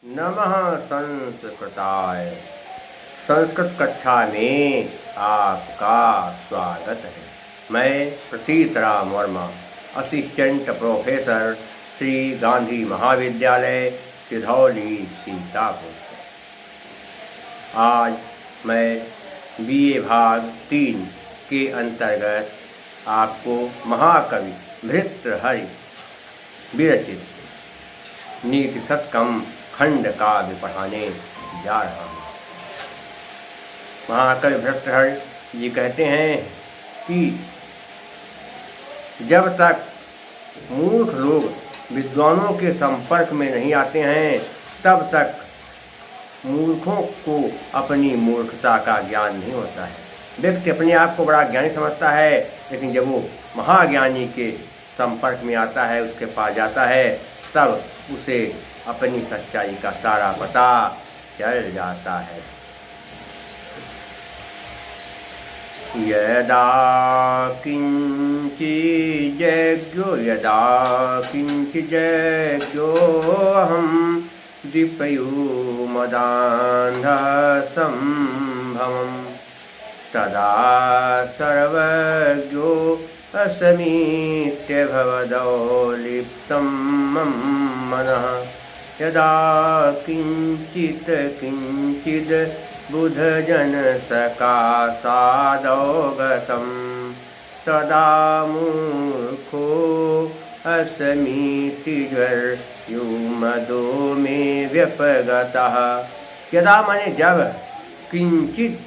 नमः संस्कृताय। संस्कृत कक्षा में आपका स्वागत है। मैं प्रतीत राम वर्मा, असिस्टेंट प्रोफेसर, श्री गांधी महाविद्यालय, सिधौली, सीतापुर। आज मैं बीए भाग 3 के अंतर्गत आपको महाकवि भर्तृहरि विरचित नीति शतकम खंड काव्य पढ़ाने जा रहा हूँ। महाकवि भर्तृहरि जी कहते हैं कि जब तक मूर्ख लोग विद्वानों के संपर्क में नहीं आते हैं, तब तक मूर्खों को अपनी मूर्खता का ज्ञान नहीं होता है। व्यक्ति अपने आप को बड़ा ज्ञानी समझता है, लेकिन जब वो महाज्ञानी के संपर्क में आता है, उसके पास जाता है, तब उसे अपनी सच्चाई का सारा पता चल जाता है। यदा किंचिज्ञो अहम दीपयूमदान्धसंभवम् तदा सर्वज्ञो अस्मीत्यभवदौलिप्तं मम मनः। यदा किंचिद बुधजनसकाशादवगतं तदा मूर्खो अस्मीति ज्वर्युमदो मे व्यपगतः। यदा माने जब किंचिज्ञ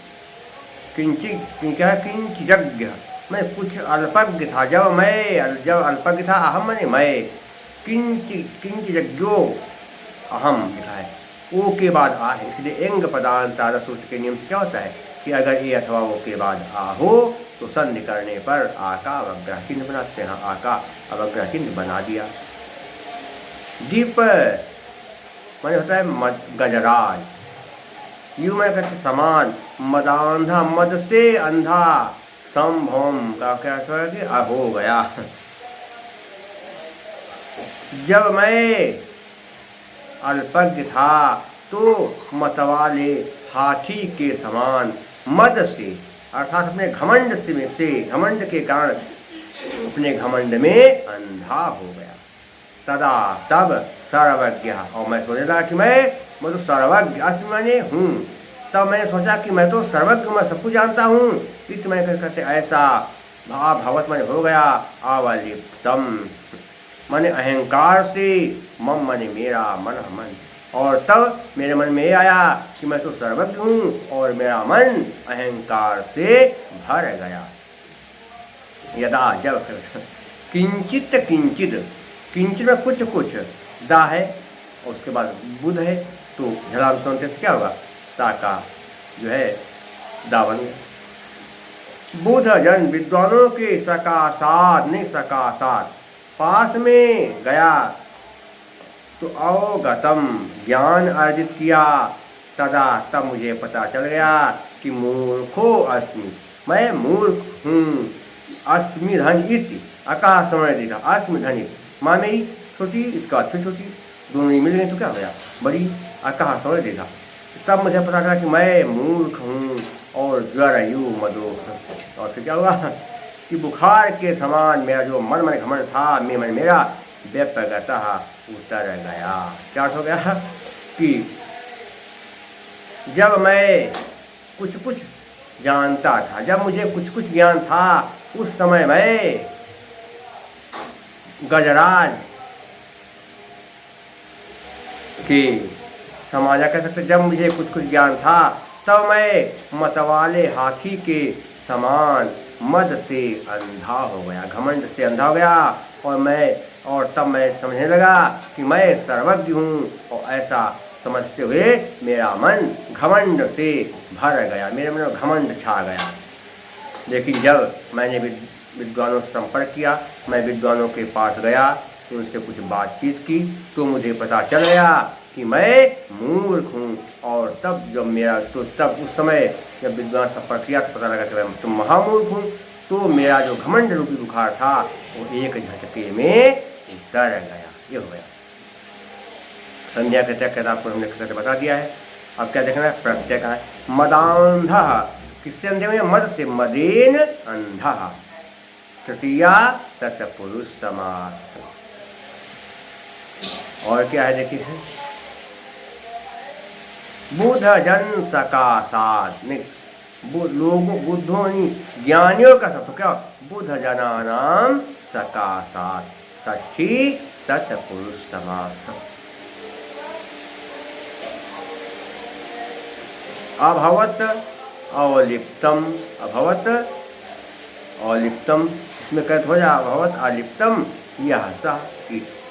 मैं कुछ अल्पज्ञ था, जब अल्पज्ञ था, अहम माने मैं, किंचिज्ञो अहम लिखा है, ओ के बाद आ है, इसलिए एंग पदांतार सूत्र के नियम से क्या होता है कि अगर ए अथवा ओ के बाद आ हो तो संधि करने पर आ का अवग्रह चिन्ह बनाते हैं। आ का अवग्रह चिन्ह बना दिया। दीप माने होता है गजराज, यू मैं कहते समान, मदांधा मद से अंधा, संभवम का क्या अर्थ है कि हो गया। जब मैं अल्पज्ञ था तो मतवाले हाथी के समान मद से, अर्थात अपने घमंड से घमंड के कारण अपने घमंड में अंधा हो गया। तदा तब सर्वज्ञ, और मैं सोचने लगा कि मैं तो सर्वज्ञ अस्मि माने हूँ। तब मैंने सोचा कि मैं तो सर्वज्ञ, मैं सब कुछ जानता हूँ। इत मैं कहते ऐसा भावत मैंने हो गया। आवलिप्तम माने अहंकार से, मम माने मेरा, मन मन, और तब मेरे मन में ये आया कि मैं तो सर्वज्ञ हूँ और मेरा मन अहंकार से भर गया। यदा जब किंचित में कुछ दा है और उसके बाद बुध है, तो झलाम सुनते से क्या होगा, ताका जो है दावन। बुध जन विद्वानों के सकाशात नहीं सकाशात पास में गया तो अवगतम ज्ञान अर्जित किया। तदा तब मुझे पता चल गया कि मूर्खो अस्मि, मैं मूर्ख हूँ। अस्मि धन इति आकाश समय देखा, अस्मि धनित माँ में ही छोटी, इसका अर्थ छोटी, दोनों ही मिल गए तो क्या हो गया बड़ी। आकाश समय देखा, तब मुझे पता चला कि मैं मूर्ख हूँ और ज्वरयु मदो, और फिर क्या हुआ कि बुखार के समान मेरा जो मन घमंड था, मेरा व्यपगतः उतर गया। क्या हो गया कि जब मैं कुछ जानता था, जब मुझे कुछ ज्ञान था, उस समय मैं गजराज के समाजा कह सकते। जब मुझे कुछ ज्ञान था, तब मैं मतवाले हाथी के समान मद से अंधा हो गया, घमंड से अंधा हो गया। और तब मैं समझने लगा कि मैं सर्वज्ञ हूँ, और ऐसा समझते हुए मेरा मन घमंड से भर गया, मेरे मन में घमंड छा गया। लेकिन जब मैंने विद्वानों से संपर्क किया, मैं विद्वानों के पास गया, उनसे कुछ बातचीत की, तो मुझे पता चल गया कि मैं मूर्ख हूँ। और तब जब तब उस समय जब विद्वान संपर्क किया तो पता लगा कि मैं तुम महामूर्ख हूँ। तो मेरा जो घमंड रूपी बुखार था वो एक झटके में उतर गया। ये हो गया। संध्या के तक आपको हमने करके बता दिया है। अब क्या देखना है, प्रत्यय का है मदांधा, किससे अंधे हुए, मद से, मदेन अंधा, तृतीया तत्पुरुष समास। और क्या है देखिए, बुध जन सकाशात, लोगों बुद्धों ज्ञानियों का सब, तो क्या बुध जनानाम सकाशात, षष्ठी तत्पुरुष समास। अभवत अलिप्तम, अभवत अलिप्तम, इसमें कहते हो जाए अभवत अलिप्तम, यह सह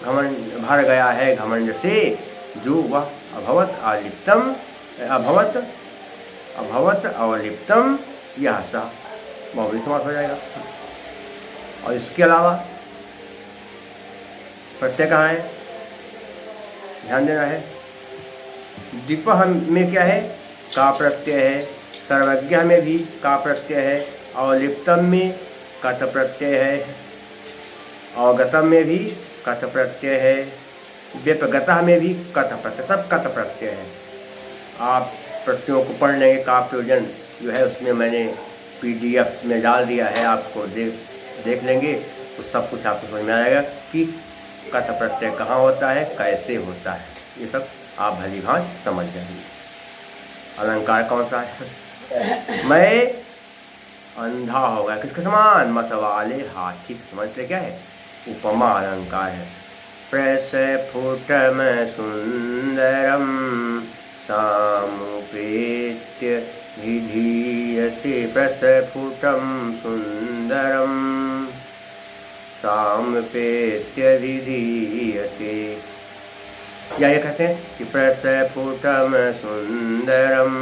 घमंड भर गया है घमंड से जो वह, अभवत अलिप्तम, अभवत अभवत अलिप्तम यह सह, बहुवचन समास हो जाएगा। और इसके अलावा प्रत्यय कहाँ है, ध्यान देना है। द्विपह में क्या है, का प्रत्यय है, सर्वज्ञ में भी का प्रत्यय है, अलिप्तम में कत प्रत्यय है, अवगतम में भी कत प्रत्यय है, व्यपगतः में भी कत प्रत्यय, सब कत प्रत्यय है। आप प्रत्ययों को पढ़ लेंगे, का प्रयोजन जो है उसमें मैंने PDF में डाल दिया है, आपको देख लेंगे तो सब कुछ आपको समझ में आएगा कि कत प्रत्यय कहाँ होता है, कैसे होता है, ये सब आप भली भांति समझ जाएंगे। अलंकार कौन सा है, मैं अंधा हो गया, किसके समान, मत वाले हाथी के समान, इसलिए क्या है, उपमा अलंकार है। प्रस्फुटम सुंदरम सामुपेत्य विधीयते, प्रस्फुटम सुंदरम सामुपेत्य विधीयते, या ये कहते हैं कि प्रस्फुटम सुंदरम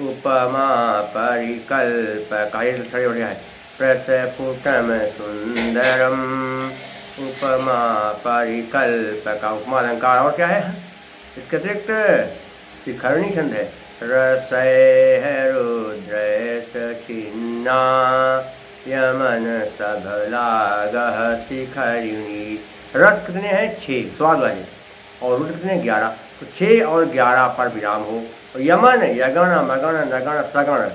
उपमा परिकल्पक, ये सही बढ़िया है, प्रस्फुटम सुंदरम उपमा परिकल्पक, उपमा अलंकार। और क्या है इसके अतिरिक्त, शिखरणी छंद है, रसय रुद्रैस छिन्ना यमन सभलागह शिखरिणी। रस कितने हैं, 6 स्वाद वाले, और रुद्र कितने 11, तो 6 और 11 पर विराम हो। और यमन, यगण, मगण, नगण, सगण और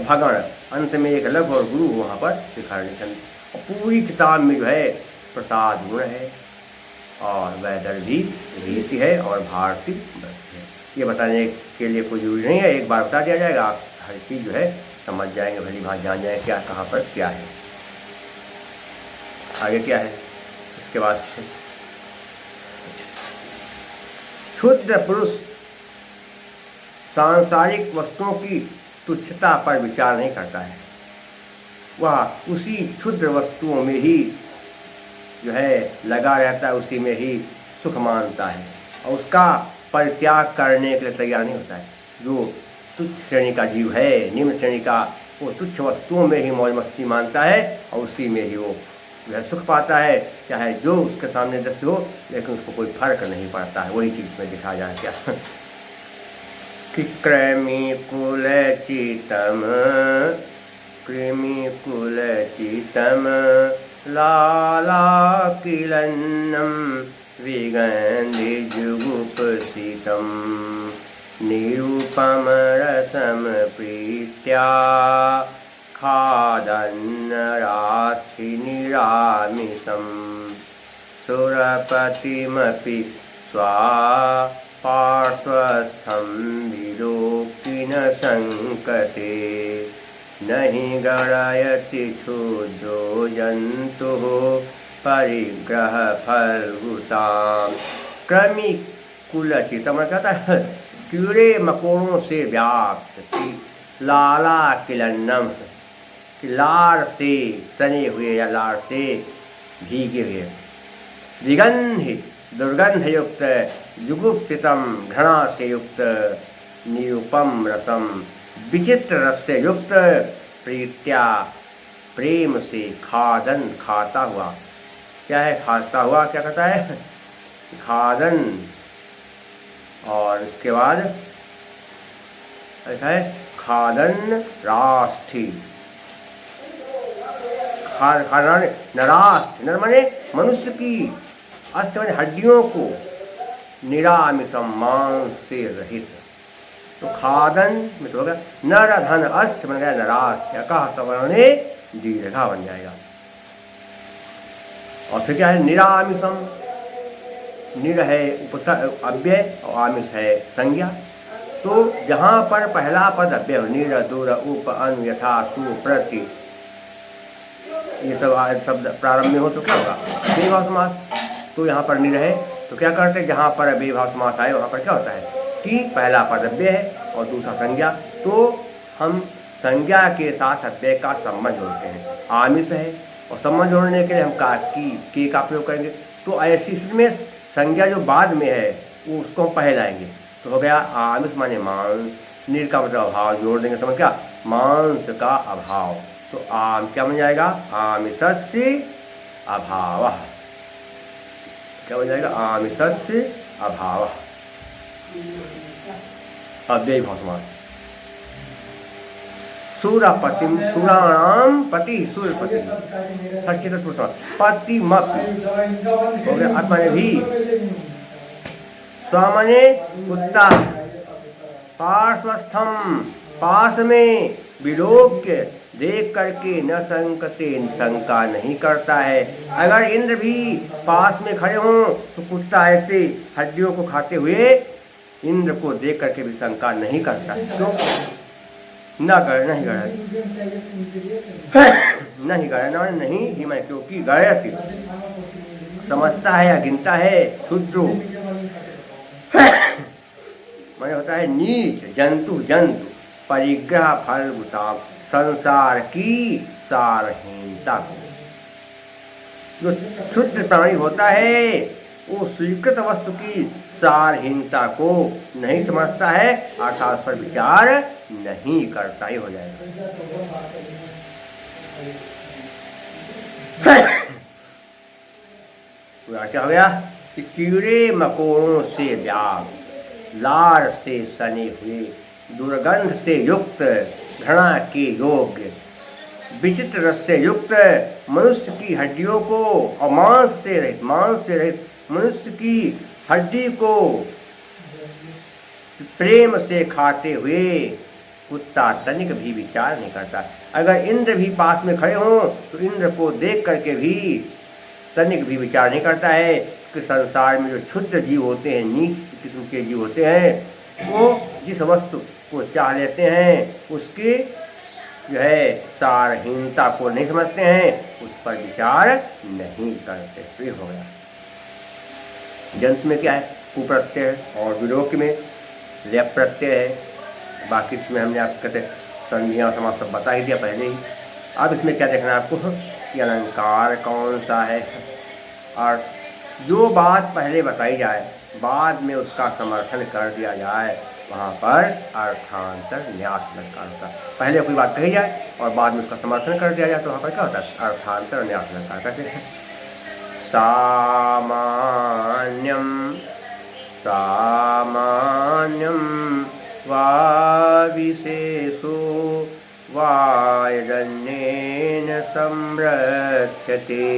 भगण, अंत में एक लघु और गुरु वहाँ पर शिखरणी छंद। और पूरी किताब में जो है प्रसाद गुण है, और वैदर्भी रीति है, और भारतीय व्रत है। ये बताने के लिए कोई जरूरी नहीं है, एक बार बता दिया जाएगा, आप हर चीज़ जो है समझ जाएंगे, भली भांति जान जाएंगे क्या कहाँ पर क्या है। आगे क्या है इसके बाद, क्षुद्र पुरुष सांसारिक वस्तुओं की तुच्छता पर विचार नहीं करता है, वह उसी क्षुद्र वस्तुओं में ही जो है लगा रहता है, उसी में ही सुख मानता है, और उसका परित्याग करने के लिए तैयार नहीं होता है। जो तुच्छ श्रेणी का जीव है, निम्न श्रेणी का, वो तुच्छ वस्तुओं में ही मौज मस्ती मानता है, और उसी में ही वो जो है सुख पाता है, चाहे जो उसके सामने दृश्य हो, लेकिन उसको कोई फर्क नहीं पड़ता है। वही चीज़ में दिखाया जाए क्या कि कृमि कुलचितम, कृमि कुलचितम लाला किलन्नम विगंधि जुगुप्सितम निरूपम रसम प्रीत्या खादन्नरास्थि निरामिषं सुरपतिमपि स्वापार्श्वस्थं विलोकि न संकते नहि गणयति क्षुद्रो जन्तुः परिग्रह फलभूतां। कृमि कुलचितम कहता है कीड़े मकोड़ों से व्याप्त, लाला किलन्नम, लार से सने हुए या लार से भीगे हुए, विगंधि दुर्गंध युक्त, जुगुप्सितम घृणा से युक्त, निरूपम रसम विचित्र रस से युक्त, प्रीत्या प्रेम से, खादन खाता हुआ, क्या है खाता हुआ, क्या कहता है खादन, और इसके बाद ऐसा है खादन रास्थि, नरास्थ, नर माने मनुष्य की, अस्थ माने हड्डियों को, निरामिषम मांस से रहित। तो खादन में तो होगा नर धन अस्त बन गया नरास्त, अकह सवर्णे दीर्घा बन जाएगा। और फिर क्या है निरामिषम, निर है अव्यय और आमिष है संज्ञा। तो जहाँ पर पहला पद अव्यय हो, निर दूर उप अनु यथा सु प्रति, ये सब शब्द प्रारंभ में हो तो क्या होगा बेभाव समास। तो यहाँ पर निर है तो क्या करते हैं, जहाँ पर बेभाव समास आए वहाँ पर क्या होता है कि पहला पद अव्यय है और दूसरा संज्ञा। तो हम संज्ञा के साथ अव्यय का संबंध जोड़ते हैं। आमिष है और संबंध जोड़ने के लिए हम की का प्रयोग करेंगे। तो ऐसी स्थिति में संज्ञा जो बाद में है वो उसको हम पहले लाएंगे। तो हो गया आमिष माने मांस, निर का मतलब अभाव, जोड़ देंगे समझ क्या मांस का अभाव। तो आम क्या बन जाएगा आमिषस्य अभावः, क्या बन जाएगा आमिषस्य अभावः, अव्ययी भाव समास। सूरपतिम सुराणाम पति सूर्यपति षष्ठी तत्पुरुष पति मत हो गया। आत्मा ने भी स्वमने कुत्ता पार्श्वस्थम पास में विलोक्य देख करके न संकते शंका नहीं करता है। अगर इंद्र भी पास में खड़े हों तो कुत्ता ऐसे हड्डियों को खाते हुए इंद्र को देख करके भी शंका नहीं करता है। क्यों नहीं गणना नहीं ही मैं, क्योंकि गणयति समझता है या गिनता है शूद्र मैंने होता है नीच जंतु जंतु परिग्रह फलभूता संसार की सारहीनता को। जो शुद्ध प्राणी होता है वो स्वीकृत वस्तु की सारहीनता को नहीं समझता है, अर्थात उस पर विचार नहीं करता ही हो जाएगा। क्या हो गया कि कीड़े मकोड़ों से व्याप, लार से सने हुए, दुर्गंध से युक्त, घृणा के योग्य, विचित्र रस से युक्त मनुष्य की हड्डियों को और मांस से रहित मनुष्य की हड्डी को प्रेम से खाते हुए कुत्ता तनिक भी विचार नहीं करता। अगर इंद्र भी पास में खड़े हों तो इंद्र को देख करके भी तनिक भी विचार नहीं करता है कि संसार में जो क्षुद्र जीव होते हैं, नीच किस्म के जीव होते हैं, वो जिस वस्तु को चाह लेते हैं उसकी जो है सारहीनता को नहीं समझते हैं, उस पर विचार नहीं करते। तो ये हो गया। जंतु में क्या है कुप्रत्यय है और विलोक में लेप प्रत्यय है। बाकी इसमें हमने आपको कहते संधियाँ समास सब बता ही दिया पहले ही। अब इसमें क्या देखना है आपको कि अलंकार कौन सा है, और जो बात पहले बताई जाए बाद में उसका समर्थन कर दिया जाए वहाँ पर अर्थांतर न्यास अलंकार होता है। पहले कोई बात कही जाए और बाद में उसका समर्थन कर दिया जाए तो वहाँ पर क्या होता है अर्थांतर न्यास अलंकार। कैसे सामान्यम वा विशेषो वायरण्येन संरक्ष्यते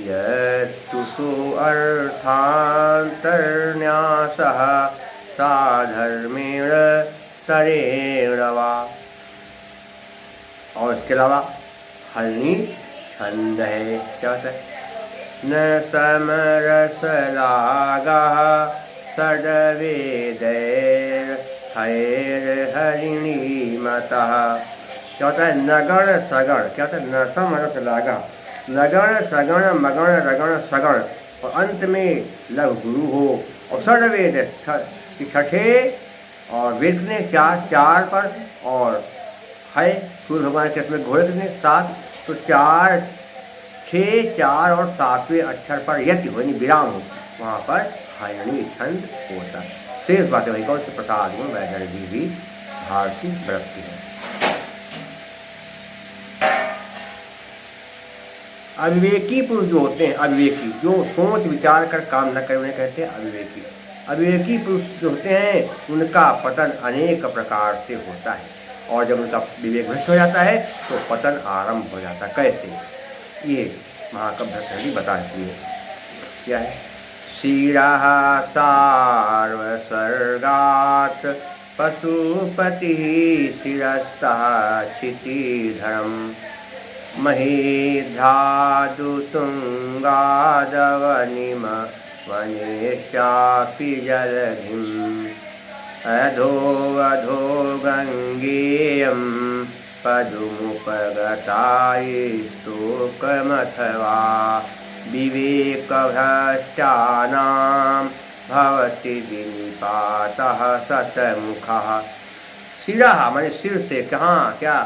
यत्तु सो अर्थान्तरन्यासः साधर्मेण तरेण वा। और इसके अलावा हलनी छंद है। क्या होता है न समरसलागः षड्वेदैर्हैर्हरिणीमतः। क्या होता है नगण सगण। क्या होता है न समरसलागः, लगण सगण मगण रगण सगण और अंत में लघु गुरु हो। और षड्वेद छठे और वेद कितने चार पर और है सूर्य भगवान के में घोड़े कितने 7, तो 4 6 4 और 7वें अक्षर पर यति हो यानी विराम हो, वहाँ पर हरिणी छंद होता है। शेष बातें वही कौन से प्रसाद में वैदर्भी भी भारती वृत्ति है। अविवेकी पुरुष जो होते हैं, अविवेकी जो सोच विचार कर काम न करें उन्हें कहते हैं अविवेकी। अविवेकी पुरुष जो होते हैं उनका पतन अनेक प्रकार से होता है, और जब उनका विवेक भ्रष्ट हो जाता है तो पतन आरंभ हो जाता है। कैसे, ये महाकव्य भट्टाचार्य बता रही है। क्या है शिरः सार्वसर्गात् पशुपतिः शिरस्तः क्षितिधरम् महीध्रादुतुङ्गादवनिम वनेशापि जलधिम् अधो गङ्गेयं पदमुपगतायस्तोकमथवा विवेकभ्रष्टानां भवति विनिपातः शतमुखः। शिरः माने सिर से, कहाँ क्या,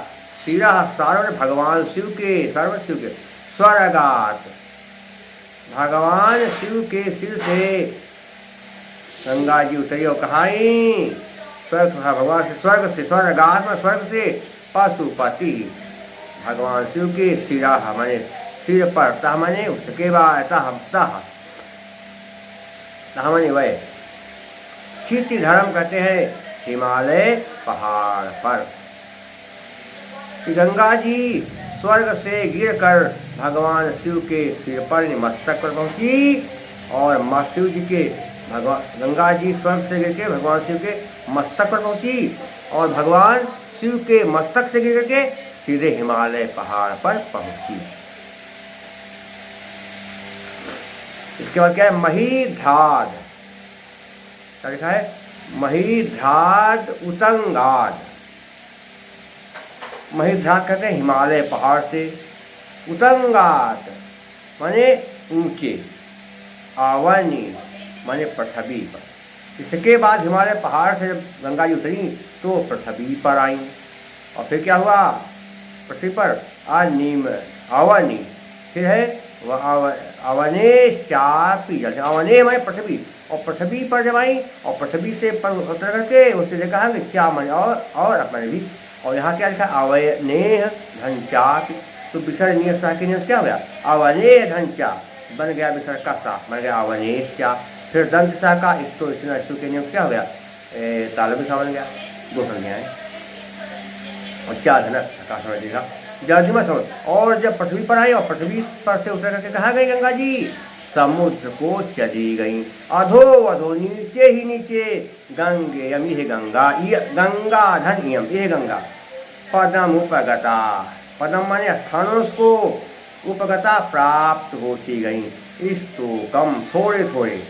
शिरः सर्व भगवान शिव के, सर्व शिव के, स्वर्गात भगवान शिव के सिर से गंगा जी उतरी और कहाई स्वर्ग, भगवान से स्वर्ग से, स्वर्गात में स्वर्ग से पशुपति भगवान शिव के शिरः माने सिर पर, तह माने उसके बाद तह माने वह, क्षिति धर्म कहते हैं हिमालय पहाड़ पर। गंगा जी स्वर्ग से गिरकर भगवान शिव के सिर पर मस्तक पर पहुंची और शिव जी के गंगा जी स्वर्ग से गिर के भगवान शिव के मस्तक पर पहुंची और भगवान शिव के मस्तक से गिर के सीधे हिमालय पहाड़ पर पहुंची। इसके बाद क्या है, महीध्राद, क्या लिखा है, महीध्राद उतंगाद। महीध्राद कहते हैं हिमालय पहाड़ से, उतंगाद माने ऊंचे, आवनी माने पृथ्वी पर। इसके बाद हिमालय पहाड़ से जब गंगा जी उतरी तो पृथ्वी पर आई और फिर क्या हुआ, पृथ्वी पर नीम आवनी, फिर है वह अवने चापी जल, अवने माने पृथ्वी, और पृथ्वी पर जब आई और पृथ्वी से पर उतर करके उससे कहा कि चा माने और अपने भी, और यहाँ क्या लिखा, अवनेह धन चापी, तो विसर्ग के नियम क्या हो गया, अवने धन चा बन गया, विसर्ग का सा बन गया अवनेश चा, फिर दंत सा का स्तु के नियम क्या हो गया, तालव्य सा बन गया, दो संज्ञाएं, और चार धनक का समझ लीजिएगा जल्दी समझ। और जब पृथ्वी पर आई और पृथ्वी पर से उतर करके कहाँ गई गंगा जी, समुद्र को चली गई, अधो अधो नीचे ही नीचे, गंगे यम, ये गंगा, ये गंगा धन यम, ये गंगा, पदम उपगता, पदम माने स्थानों को, उपगता प्राप्त होती गई, इस तो कम थोड़े थोड़े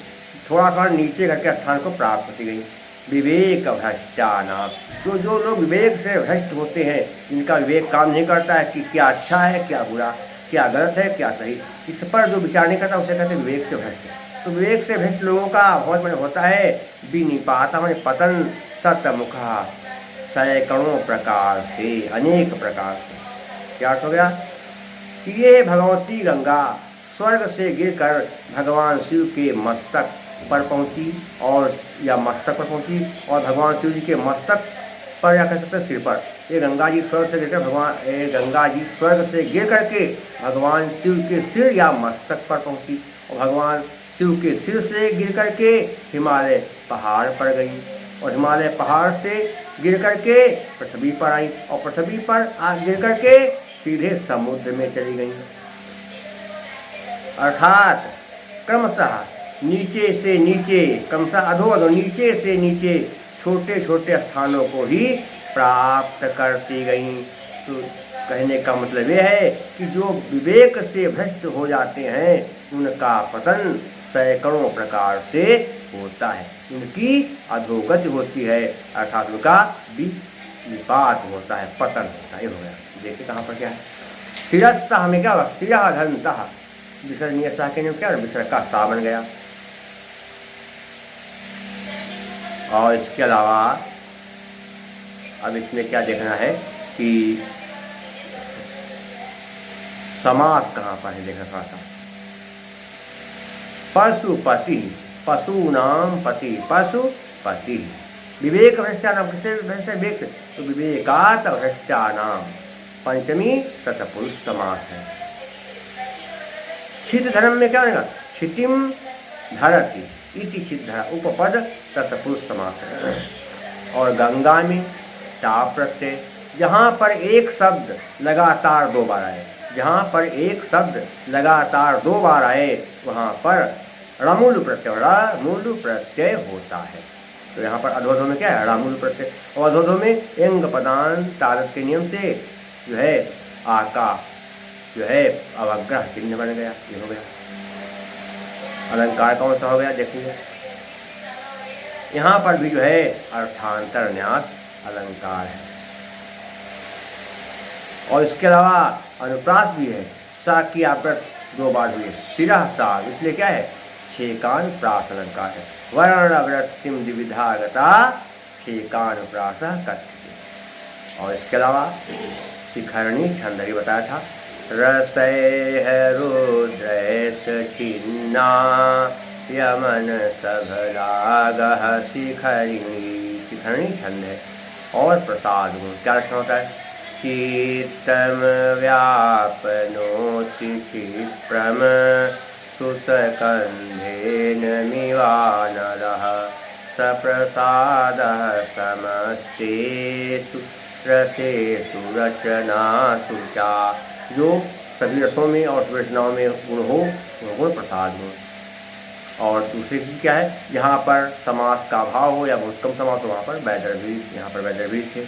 थोड़ा थोड़ा नीचे करके स्थान को प्राप्त होती गई। विवेक भ्रष्टाना, जो लोग विवेक से भ्रष्ट होते हैं, जिनका विवेक काम नहीं करता है कि क्या अच्छा है क्या बुरा, क्या गलत है क्या सही, इस पर जो विचार नहीं करता उसे कहते हैं विवेक से भ्रष्ट। तो विवेक से भ्रष्ट लोगों का बहुत बड़ा होता है विनिपाता माने पतन, शतमुखा सैकड़ों प्रकार से, अनेक प्रकार से। क्या अर्थ हो गया कि ये भगवती गंगा स्वर्ग से गिरकर भगवान शिव के मस्तक पर पहुंची, और या मस्तक पर पहुंची, और भगवान शिव जी के मस्तक पर या कह सकते हैं सिर पर। ये गंगा जी स्वर्ग से गिरकर गंगा जी स्वर्ग से गिर करके भगवान शिव के सिर या मस्तक पर पहुंची, और भगवान शिव के सिर से गिर करके हिमालय पहाड़ पर गई, और हिमालय पहाड़ से गिर करके पृथ्वी पर आई, और पृथ्वी पर गिर करके सीधे समुद्र में चली गई। अर्थात क्रमशः नीचे से नीचे, क्रमशः अधो अधो नीचे से नीचे छोटे छोटे स्थानों को ही प्राप्त करती गई। तो कहने का मतलब यह है कि जो विवेक से भ्रष्ट हो जाते हैं उनका पतन सैकड़ों प्रकार से होता है, उनकी अधोगति होती है, अर्थात उनका विपात होता है, पतन होता है। ये हो गया, देखिए कहाँ पर क्या है, शिरस्ता हमें क्या होगा, शिरा धनता, विसर्जनीय सा के नियम क्या, विसर्ग का सा बन गया। और इसके अलावा अब इसमें क्या देखना है कि समास कहाँ पर है, देखना थोड़ा सा। पशुपति, पशुनाम पति, पशुपति, विवेक भ्रष्टानाम, किससे भ्रष्ट, विवेक से, तो विवेकात भ्रष्टानाम, पंचमी तत्पुरुष समास है। क्षित धर्म में क्या होगा, क्षितिम धरती इति सिद्ध उपपद तत्पुरुष समास है। और गंगा में टाप प्रत्यय, जहाँ पर एक शब्द लगातार दो बार आए, जहाँ पर एक शब्द लगातार दो बार आए वहाँ पर रमूल प्रत्यय, रमूल प्रत्यय होता है। तो यहाँ पर अधोधो में क्या है, रमूल प्रत्यय। और अधोधो में एंग पदांत तारत के नियम से जो है आका जो है अवग्रह चिन्ह बन गया, ये हो गया। अलंकार कौन सा हो गया देखेंगे। यहाँ पर भी जो है अर्थांतर न्यास अलंकार है। और इसके अलावा अनुप्रास भी है। सा की आवृत 2 बार हुई है, शिरा सा, इसलिए क्या है, छेकान प्रास अलंकार है। वर्णवृत्तिम द्विविधागता छेकान प्रास कथ्य। और इसके अलावा शिखरणी छंद भी बताया था। रसै रुद्रैस छिन्ना यमन सभरागः शिखरिणी, शिखरणी छंद है। और प्रसाद गुण क्या लक्षण होता है, शीतम व्यापनोति क्षिप्रम सुसकन्धेन मिवानलः सप्रसादः समस्तेषु रसेषु रचनासु चा। जो सभी रसों में और सभी रचनाओं में गुण हो, गुण प्रसाद हो। और दूसरी चीज़ क्या है, जहाँ पर समास का अभाव हो या बहुत कम समास हो, वहाँ पर वैदर्भी, यहाँ पर वैदर्भी थे,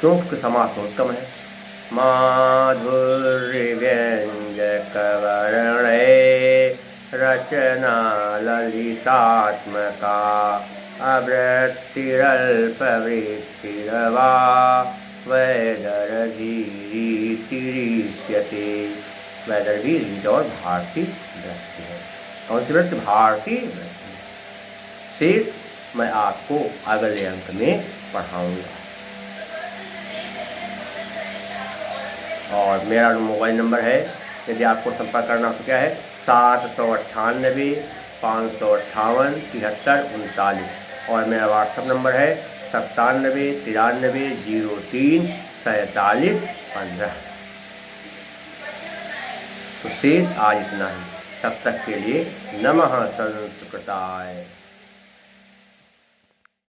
क्योंकि समास बहुत कम है। माधुर्य व्यंजक वर्णे रचना ललितात्मका अवृत्तिरल्प वृत्तिरवा वैदर्भीतिरिष्यते। वैदर्भी रीत और भारती वृत्ति है। कौन सी वृत्ति, भारती वृत्ति। शेष मैं आपको अगले अंक में पढ़ाऊंगा। और मेरा मोबाइल नंबर है, यदि आपको संपर्क करना हो तो क्या है, 798 558 73 39। और मेरा व्हाट्सएप नंबर है 97 93 03 47 15। तो शेष आज इतना ही। तब तक के लिए नमः संस्कृताय।